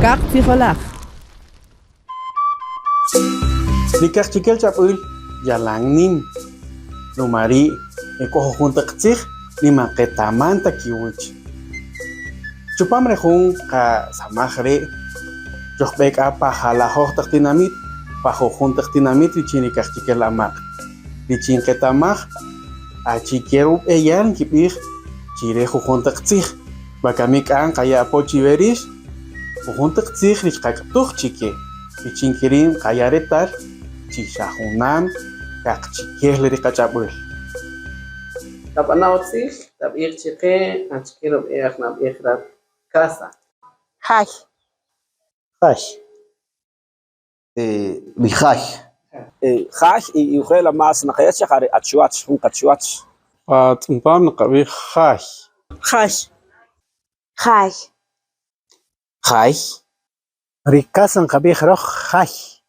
Kak Ticholach. Nikak chikel chapul yalang nim. Numari eko junta ktsig ni maketaman takiwich. Chupam rejun ka samajre. Jokbek apa halahok taktinamit. Pajo junta taktinamit richini kak chikel amak. Richin ketamaj. Achiquero eyan kipir. Chirejo junta ktsig. Bakamik an kaya pochiveris. Junta ktsig richkaktuch chike. Richinkirin kaya retar. Chisahunam kakchikel rikachapul. طب أنا أوصيف طب إيرتشيقي أشكيلو بإيرنا بإيرنا كاسا Hai. Hash. Rihash. Hash y ukhela mas naqayat shaqari atchuach hun qatchuach. Tumpam naqabi khash. Hash. Hai. Hash. Rikasan qabih roh hash.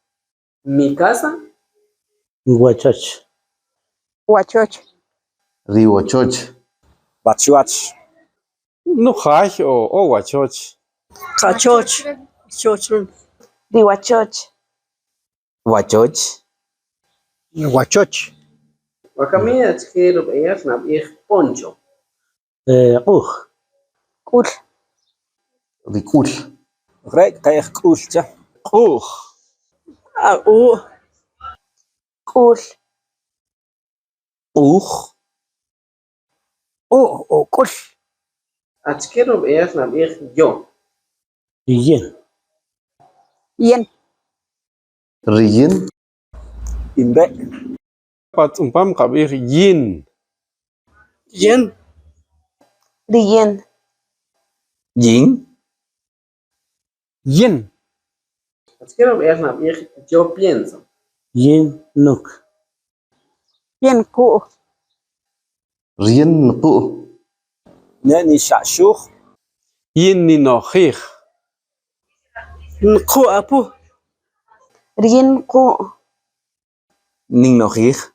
mi casa Guachoch. Huachoch. Riwachoch. Batchuach. No khash o wachoch. Kachoch. Chochun. Rihuachoch. Wachoch. Guachoch. وكمية أشكيلو بإيرنا بإير بونشو Uch. Kul. Rikul. Rek qayh kulcha. Ukh. U. Kul. Uch. Kul. أشكيلو بإيرنا بإير يوم Yen. Yen. Riyin. Imbe. Tumpam qabih yin. Yen. Riyen. Yin. Yin. أشكيلو بإيرنا بإير yo pienso Yen nuk. Yen ku. Riyin nuku. Nani shashukh. Yin ni nokhikh. Nku apu. Riyen ku. Ning nokhikh.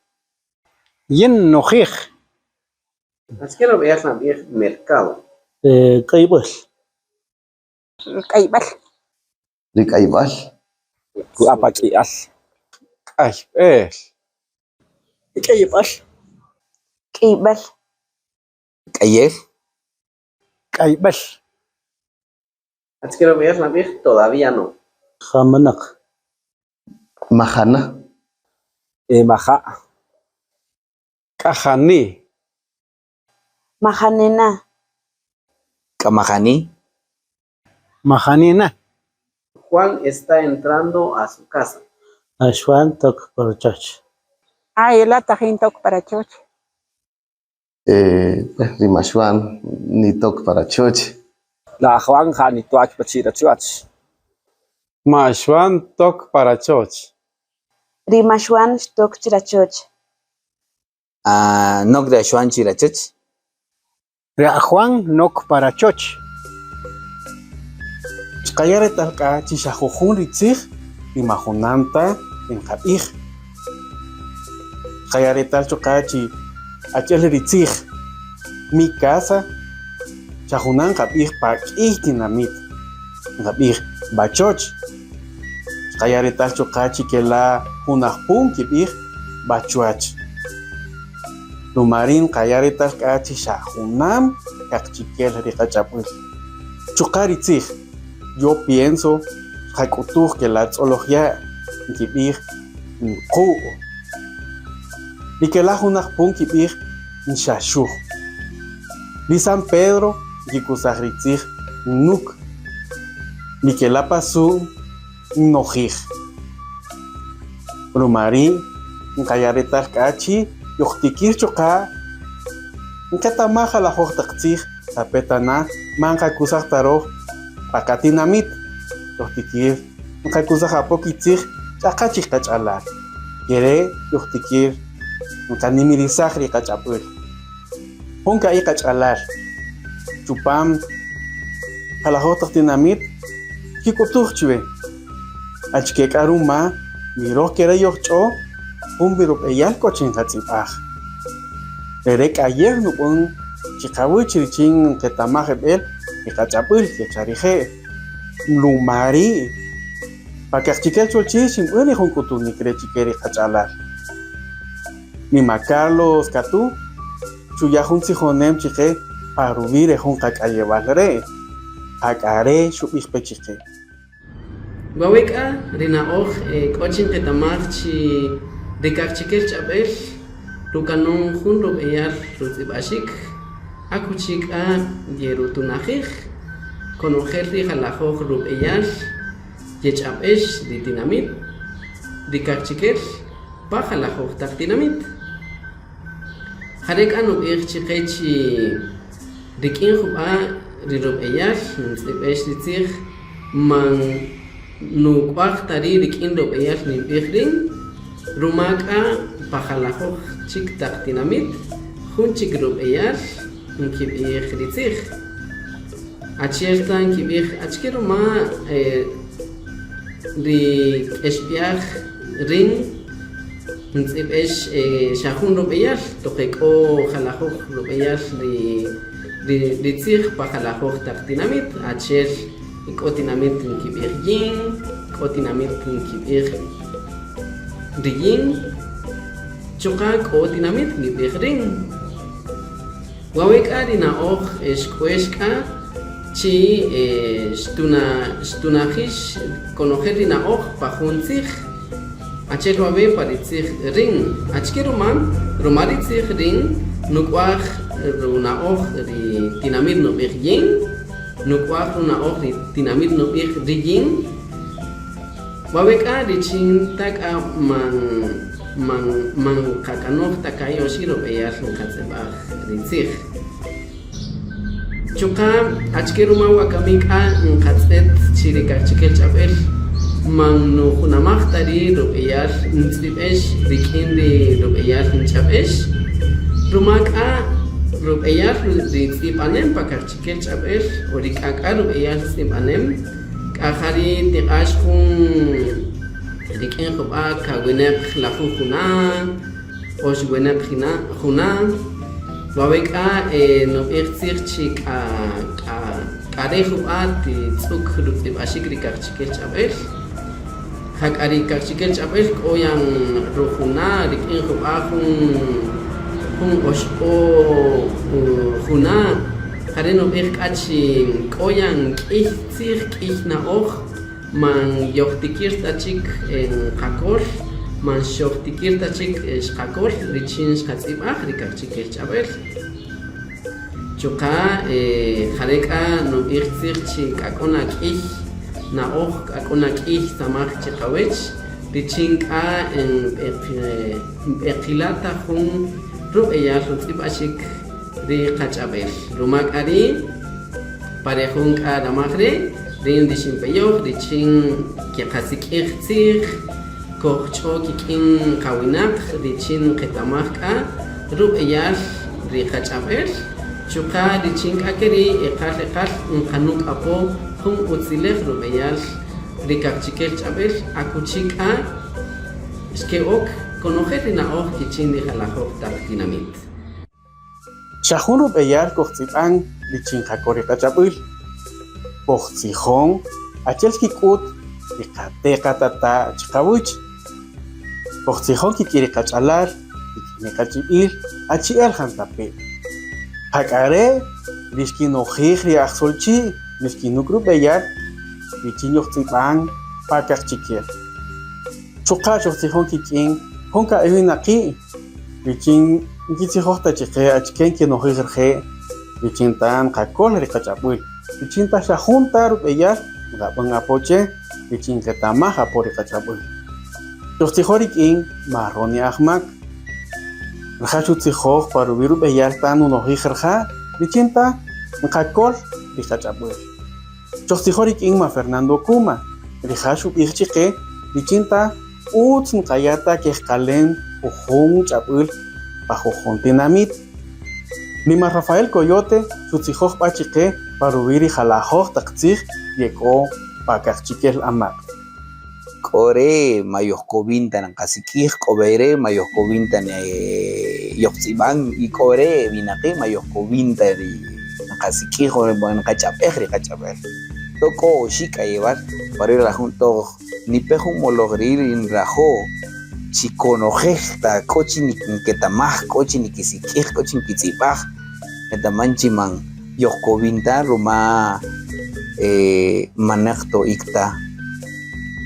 Yin nokhikh. أشكيلو بإيرنا بإير mercado Kaibal. Kaibal. Rikaibal. Ku apakial. Ashbel. Kaibal. Kaibal. Kayel. Kaibal. أشكيلو بإيرنا بإير todavía no Khamanak. Mahana. Emaha. Kahani. Mahanena. Kamahani. Mahanina. Juan está entrando a su casa Ashwan tok parchach. Ayla tajintok para choch. Rimashwan nitok para choch. La Juan hani tuach pachira chuach. Mashwan tok para choch. Rimashwan stok chirachoch. Nok de Ashwan chirachach. Juan nok para choch. Chqayare talqa chisahujun ritzig rimajunanta en qabih. Chqayare tal chuqachi achel ritzig mi casa chajunan qabih pa k'ih tinamit qabih bachoch. Chqayare tal chuqachi kela junajpun kib'ih bachuach. Lumarin qayare talqa chisahunam kaqchikel riqachapul. Chuqaritzig yo pienso hakutuj que la zoología kibir nqu ni que la junaj pun kibir nshashu ni San Pedro gikusajritzig nuk ni que la pasu nojij rumari nqayaretaj kachi yoqtikir choqa nkatamaja la hojtaqtzig tapetana manqa kusaj taroj Pakatinamit, yohtikir, nkakusa hapokitzig, chakachik kachalar. Quiere, yohtikir, nkanimirizagri kachapur. Honka i kachalar. Chupam, halahotaktinamit, kikutuchwe. Achkek aruma, miro quiere yohcho, umbirup eyal kochin hatzipaj. Erek ayer nupun, chikawichirichin ketamajebel, Ikachapul que charije lumari pakaqchikel cholchi shim'uni junkutunik re chikeri qach'alar Mima Carlos Catu chuyajun sijonem chique parubire jun qak'ayebalre ak'are xub'ij chique Waweka rina oj k'ochin qetamaj chi rikaqchikel ch'ab'el rukanon jun rub'eyal rutz'ib'axik akuchik'a yerutunajij konojel rijalajoj rub'eyal yech'ab'ex ritinamit rikaqchikel pajalajoj taq tinamit jarek'a nub'ij chiqe chi rik'in jub'a rirub'eyal nuntz'ib'ex ritzij man nuk'aj tari rik'in rub'eyal nib'ij rin rumak'a pajalajoj chik taq tinamit jun chik rub'eyal nkib'ij ritzij achiel tan kib'ij achke ruma rik'exb'yaj rin ntz'ib'ex xajun rub'eyal toqek'o jalajoj rub'eyal ritzij pajalajoj taq tinamit achiel k'o tinamit nkib'ij yin k'o tinamit nkib'ij riyin chuqa k'o tinamit nkib'ij rin wawek'a rina'oj xk'uexk'a chi xtunajix konojel rina'oj pa jun tzij achel wabe paritzij rin achke ruma ritzij rin nuk'aj runa'oj ri tinamit nub'ij yin nuk'aj runa'oj ri tinamit nub'ij riyin wawek'a richin tak'a man qak'anoj takay oxi rub'eyal nqatz'ib'aj ritzij chuqa achke ruma wakamik'a nqatz'et chi rikaqchikel ch'ab'el man nujunamaj tari rub'eyal ntz'ib'ex rik'in ri rub'eyal nch'ab'ex rumak'a rub'eyal ritz'ib'anem pakaqchikel ch'ab'el o rik'ak'a rub'eyal tz'ib'anem k'ajari tiq'ax jun rik'in jub'a kawinep laju juna ox winep juna wawek'a nub'ij tzij chi k'are jub'a titz'uk rub'ib'axik rikaqchikel ch'ab'el jak'ari rikaqchikel ch'ab'el k'o yan rujuna rik'in jub'a jun oxp'o juna jare nub'ij k'achi k'o yan k'ij tzij k'ij na'oj man yojtikir tachik qakol man xojtikir tachik xqakol richin xqatz'ib'aj rikaqchikel ch'ab'el chuqa jarek'a nub'ij tzij chi k'ak'ona k'ij na'oj k'ak'ona k'ij samaj chiqawech richin k'a nb'eqilata jun rub'eyal rutz'ib'axik riqach'ab'el rumak'ari parejun k'a ramaj re rin rixinpeyoj richin kiqasik'ij tzij kojch'o kik'in qawinaq richin qetamaj k'a rub'eyal riqach'ab'el chuqa richin k'akeri iqal nqanuk'apo jun utzilej rub'eyal rikaqchikel ch'ab'el akuchik'a xke'ok konojel rina'oj kichin rijalajoj taq tinamit xajun rub'eyal kojtz'ib'an richin qakol riqach'ab'il kojtzijon achel xkik'ut riqateqa tata chiqawich kojtzijon kik'iri qach'alar kik'ini qach'ib'il achi'el jantape' jak'are rixkinojij ri ajsolchi rixkinuk rub'eyal richin yojtz'ib'an pakaqchikel chuqa xojtzijon kik'in jun ka'ej winaqi' richin nkitzijoj tachiqe achken kinojij rje' richin tan qakol riqach'ab'il richin ta xajun ta rub'eyal ngab'an apoche richin qetamaj apo riqach'ab'il xojtzijoj rik'in marroni ajmak rja xutzijoj parub'i rub'eyal tan nunojij rja' richin ta qakol riqach'ab'il xojtzijoj rik'in ma Fernando Kuma rija xub'ij chiqe richin ta utz nqayata kejqalen ujun ch'ab'il pajojun tinamit Mima Rafael Coyote xutzijoj b'achiqe parub'i rijalajoj taq tzij yek'o pakaqchikel amaq k'ore mayojk'ob'intan qasik'ij k'ob'eyre mayojk'ob'intan yojtz'ib'an y k'ore winaqi mayojk'ob'intan qasik'ij o qach'ab'ej riqach'ab'el Toko shika llevar para ir a junto ni pejo mologrir in rajo chiconojesta cochi ni ketamaj cochi ni kisikij cochi ni kitzipaj etamanchi man yokovinta ruma manekto ikta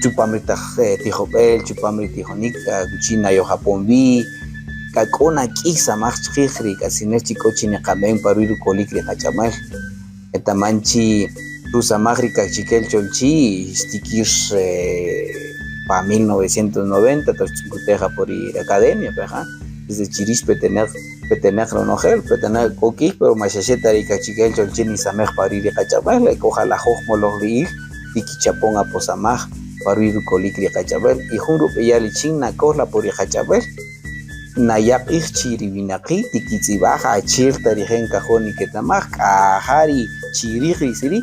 chupamrita tijopel chupamri tijonik china yo japonbi kakona kisa maj chijri kasinechi cochi ni kamen paruiru kolikri kachamal etamanchi Rusamagri Cachiquel Cholchi, Stikirs para 1990, Tochuteja por ir academia, desde Chiris Petener Ronogel, Petener Coqui, pero Machacheta y Cachiquel Cholchi ni Samej para ir a Cachabel, le coja la Jojmologri, Tiki Chapón a Posamaj, para ir Colicri a Cachabel, y Junru Peyalichin Nacorla por ir a Cachabel. Nayak chiri binaki tiki tsibaja chirta rigen cajón y ketamaj kahari chiriji siri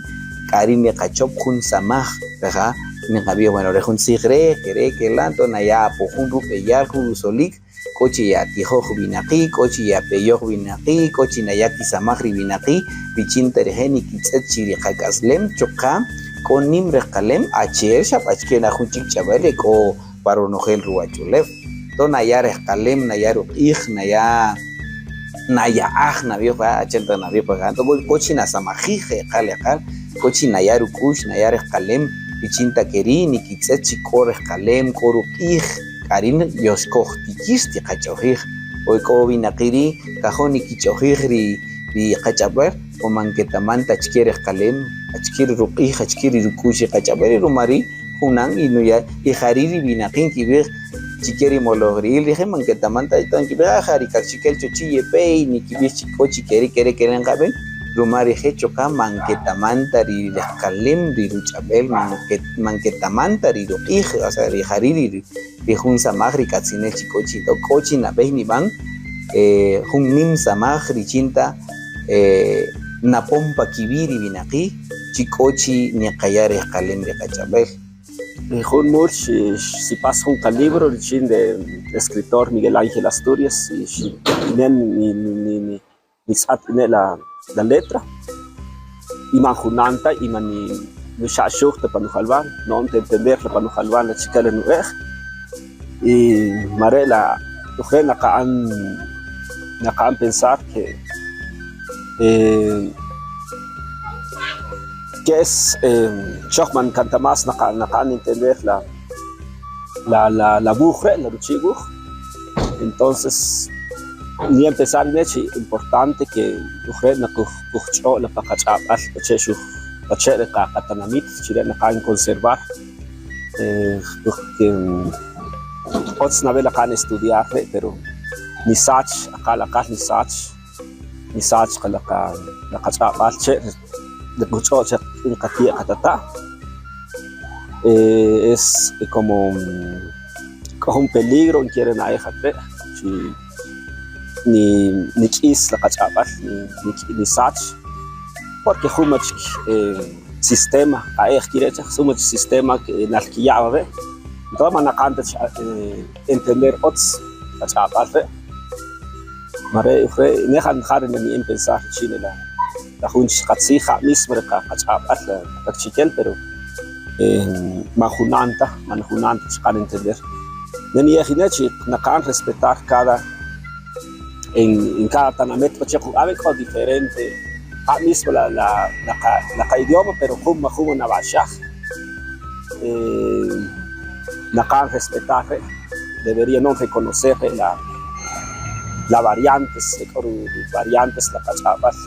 karini kachop kun samaj peja ningabi bueno rejun sigre kere kelanto naya pojun rupe yar solik coche ya tijo binaki coche ya peyo binaki coche nayaki samajri binaki bichinta rejeni kitset chiri kakaslem choka con nimre kalem acher shap achkena junchik chabele ko paronogel ruachulef nayar escalem nayar ij naya nabio pa achenta nabio pa ganto cochi na samajije jale cochi nayar kush nayar escalem pichinta kerini kitsechi kor escalem koru ij karin yoskoj tikisti kachojij hoy ko binakiri kajoni kichojijri bi kachaber o manquetamanta achkir escalem achkir ruqij achkir rukushi kachaber rumari hunan inuya y hariri binakin kibir chiqueri mologril dije manquetamanta y tan kibir jari kachikel chochi pei ni kibir chico chiqueri keren gaben rumari hecho ka manquetamanta ri escalem ri ruchabel manquetamanta ri ruqij o sea ri hariri ri hun samagri katsine chico chito cochi na bei ni ban hun nim samagri chinta na pompa kibiri binaki chicochi ni kayar escalem de kachabel. Jun Murch, si pasa un libro de escritor Miguel Ángel Asturias, y ni la letra, y manjunanta, y ni shashuk de panujalvan, no entender la panujalvan, la chica de nuej, y Marela, mujer, nacan pensar que es Shochman canta más nacan entender la buje, la ruchiguj. Entonces ni empezar es importante que mujer na kuchó la pakachap al chechu pachere ka katanamit chile nacan conservar porque otros na vela can estudiar pero ni sach acá ni sach la kachap al che de mucho en Katia Katata es como un peligro en quieren a ejate ni chis la cachapa ni sach porque humach sistema a quiere humach sistema que en alquillaba ve entonces man acanta entender ots cachapa ve mare fue nejan jaren ni pensar chile la junch katsija mismo ka kachapa la chiquel pero manjunanta para entender ni ejinechi nacan respetar cada en cada tanamet pacheco algo diferente a mismo la idioma pero como na basha nacan respetar debería no reconocer la variantes la cachapas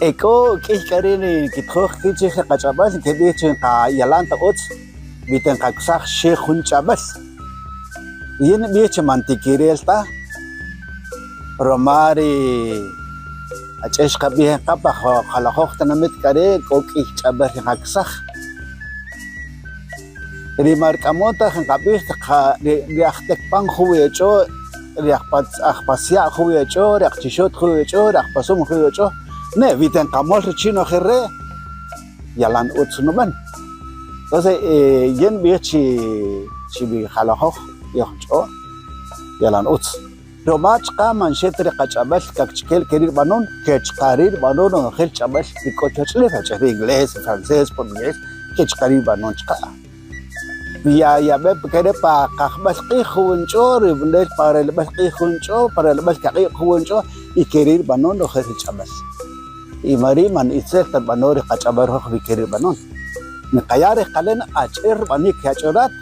Eko kikarin kitkhokh kiche qachabas kebich qa yalanta ots biten qaksakh shekhun chabas yen bich mantikirelta romari achesh qabih qapa khalakh tanamit kare koki chabas qaksakh rimar kamota qabih qa riachtek pan khuyecho riachpat akhpasia khuyecho riachchishot khuyecho riachpasum khuyecho ne viten kamol chino jerre yalan utsunuban entonces yen bichi chibi khalaho yocho yalan uts Romach kaman shetri kachabal kakchikel kerir banon kechkarir banon o gel chabal rikochochle de inglés, francés, portugués, kechkarir banon chka. Ya be kere pa kakbal qihuncho ribnes para el bal qihuncho para el bal qihuncho y kerir banon o gel chabal. Y mariman itzel banor kachabar ho kerir banon. Nqayar qalen acher banik yachorat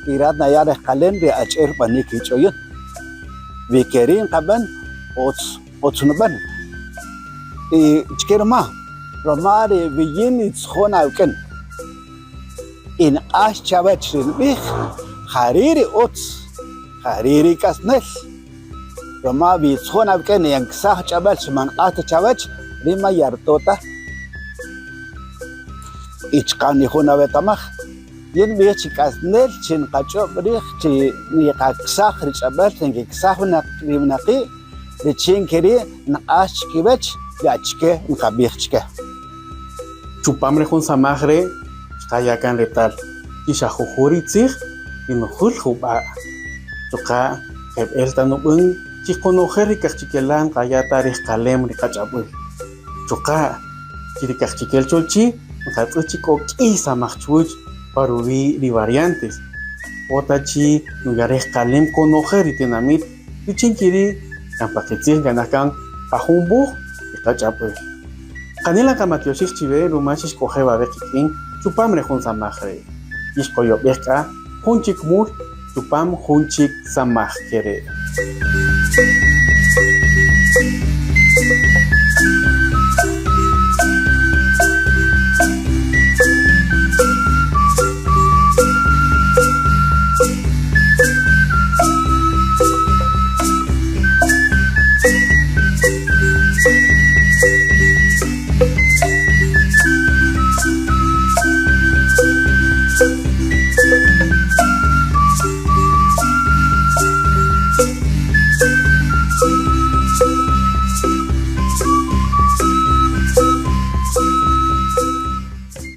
irad nayar qalen bi acher banik ichoyun. Vikerin kaban otsnuban chkerma romare viyin itkhona uken in ash chabach bih hariri hariri kasnel roma bi itkhona uken yang sah chabach man qat chabach rima yartota ichqani khona vetamah yen bih kasnel chin qacho brih chi ni qaksah richabal tengi ksah naqi chin keri naqash kibach yachke nqabihchke Chupamre jun samagre kayakan letal kisha jujuritzig inuhul juba chuka heb eltanubun chikonojer kachikelan kayata kalem rikachabul chuka kirikachikel cholchi nqatsuchiko k'isa machchuch paruvi di variantes otachi nugarej kalem konojer itinamit pichinkiri kampaketzig ganakan pajumbu ikachapul kanila kamatioshik chive rumachish kojeba bekikin chupamre jun samajre ishkoyobeka junchik mur chupam junchik samaj kere